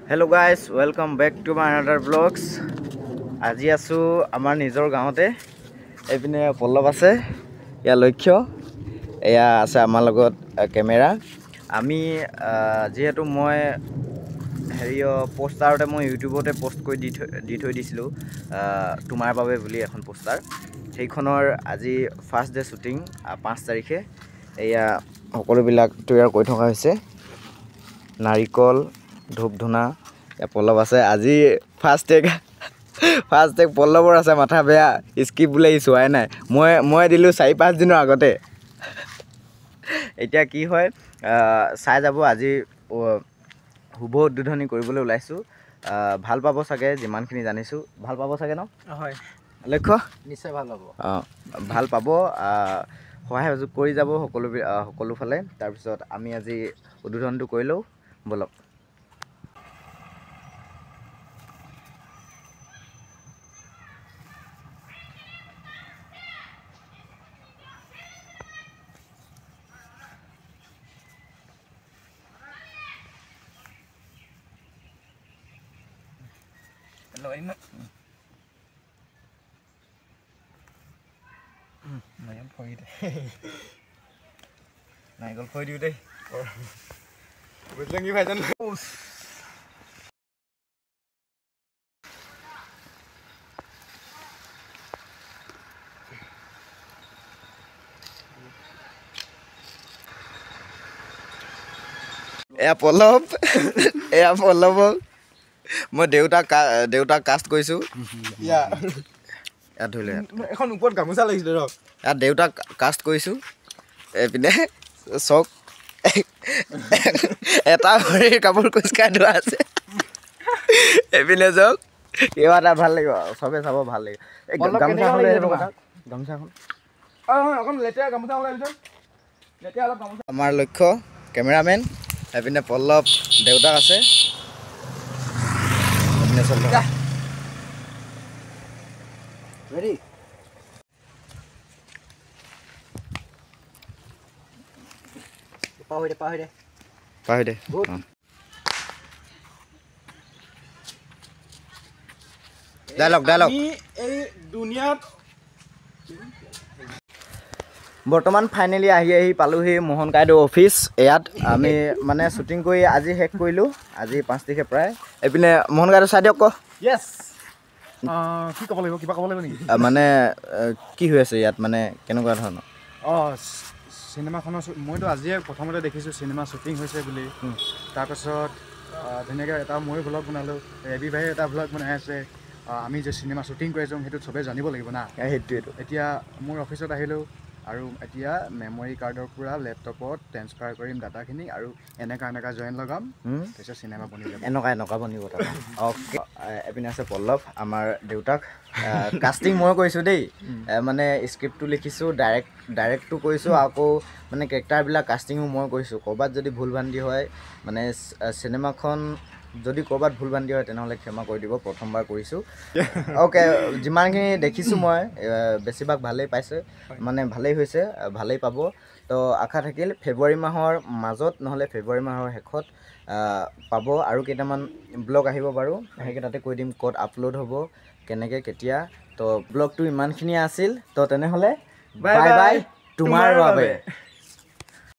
Hello guys, welcome back to my another vlogs. আজি আছো আমাৰ নিজৰ গাঁৱতে এপিনে পল্লৱ আছে ইয়া লক্ষ্য এয়া আছে আমাৰ লগত কেমেৰা আমি যেহেতু মই হেৰিও পোষ্টাৰতে মই ইউটিউবতে পোষ্ট কৰি দি থৈ দিছিলো তোমাৰ বাবে বুলি এখন পোষ্টাৰ সেইখনৰ আজি ফাৰ্ষ্ট ডে শুটিং 5 তাৰিখে এয়া সকলোবিলাক তৈয়াৰ কৰি থকা হৈছে নাৰিকল ধূপ ধুনা या पल्लव আছে আজি ফাৰ্স্ট টেক পল্লৱৰ আছে মাথা বেয়া স্কিপ বুলে ইছুৱাই নাই মই দিলো 4-5 দিনৰ আগতে এতিয়া কি হয় চাই যাব আজি শুভ উদ্বোধনী কৰিবলৈ ওলাইছো ভাল পাব চাগে যিমানখিনি জানিছো ভাল পাব চাগে ন হয় লক্ষ্য নিশ্চয় ভাল পাব ভাল পাব সহায় সহযোগ কৰি যাব সকলো ফালে তাৰ পিছত আমি আজি উদ্বোধনটো কৰিলো বলক নাইকল ফই দিও দেই বুঝলেন কি ভাইজান এয়া পল্লৱ মই দেউতাক কাষ্ট কৰিছো ইয়া ইয়াত ধৰিলে এখন ওপৰত গামোচা লাগিছিল ৰ ইয়াত দেউতাক কাষ্ট কৰিছো এপিনে চক এটা ভৰিৰ কাপোৰ কুচকাই ধোৱা আছে এপিনে চক কিবা এটা ভাল লাগিব চবে চাব ভাল লাগিব এই গামোচাখন এখন লেতেৰা গামোচা ওলাইছে লেতেৰা অলপ গামোচা আমাৰ লক্ষ্য কেমেৰামেন এপিনে পল্লৱ দেউতাক আছে এপিনে চল ৰেডি পাহৰি দে ডায়লগ এই দুনিয়াত বৰ্তমান ফাইনেলি আহি পালোহি মোহন কাইদেউ অফিচ ইয়াত আমি মানে শুটিং কৰি আজি শেষ কৰিলো আজি 5 তাৰিখে প্ৰায় এপিনে মোহন কাইদেউ চাই দিয়ক ইয়েছ কি ক'ব লাগিব কিবা ক'ব লাগিব নেকি মানে কি হৈ আছে ইয়াত মানে কেনেকুৱা ধৰণৰ চিনেমাখনৰ মইতো আজিয়ে প্ৰথমতে দেখিছোঁ চিনেমা শ্বুটিং হৈছে বুলি তাৰপাছত ধুনীয়াকৈ এটা মই ভ্লগ বনালোঁ এবি ভাই এটা ভ্লগ বনাই আছে আমি যে চিনেমা শ্বুটিং কৰি আছোঁ সেইটো চবেই জানিব লাগিব না সেইটোৱেতো এতিয়া মোৰ অফিচত আহিলোঁ আৰু এতিয়া মেমৰি কাৰ্ডৰ পৰা লেপটপত ট্ৰেন্সফাৰ কৰিম ডাটাখিনি আৰু এনেকা জইন লগাম তাৰপিছত চিনেমা বনিব এনেকুৱা বনিব তাৰপৰা অ'কে এপিনে আছে পল্লৱ আমাৰ দেউতাক কাষ্টিং মই কৰিছোঁ দেই মানে স্ক্ৰিপ্টটো লিখিছোঁ ডাইৰেক্টটো কৰিছোঁ আকৌ মানে কেৰেক্টাৰবিলাক কাষ্টিঙো মই কৰিছোঁ ক'ৰবাত যদি ভুল ভ্ৰান্তি হয় মানে চিনেমাখন যদি ক'ৰবাত ভুল ভ্ৰান্তি হয় তেনেহ'লে ক্ষমা কৰি দিব প্ৰথমবাৰ কৰিছোঁ অ'কে যিমানখিনি দেখিছোঁ মই বেছিভাগ ভালেই পাইছে মানে ভালেই হৈছে ভালেই পাব তো আশা থাকিল ফেব্ৰুৱাৰী মাহৰ মাজত নহ'লে ফেব্ৰুৱাৰী মাহৰ শেষত পাব আৰু কেইটামান ব্লগ আহিব বাৰু সেইকেইটাতে কৈ দিম ক'ত আপলোড হ'ব কেনেকৈ কেতিয়া তো ব্লগটো ইমানখিনিয়ে আছিল তো তেনেহ'লে বাই বাই তোমাৰ বাবে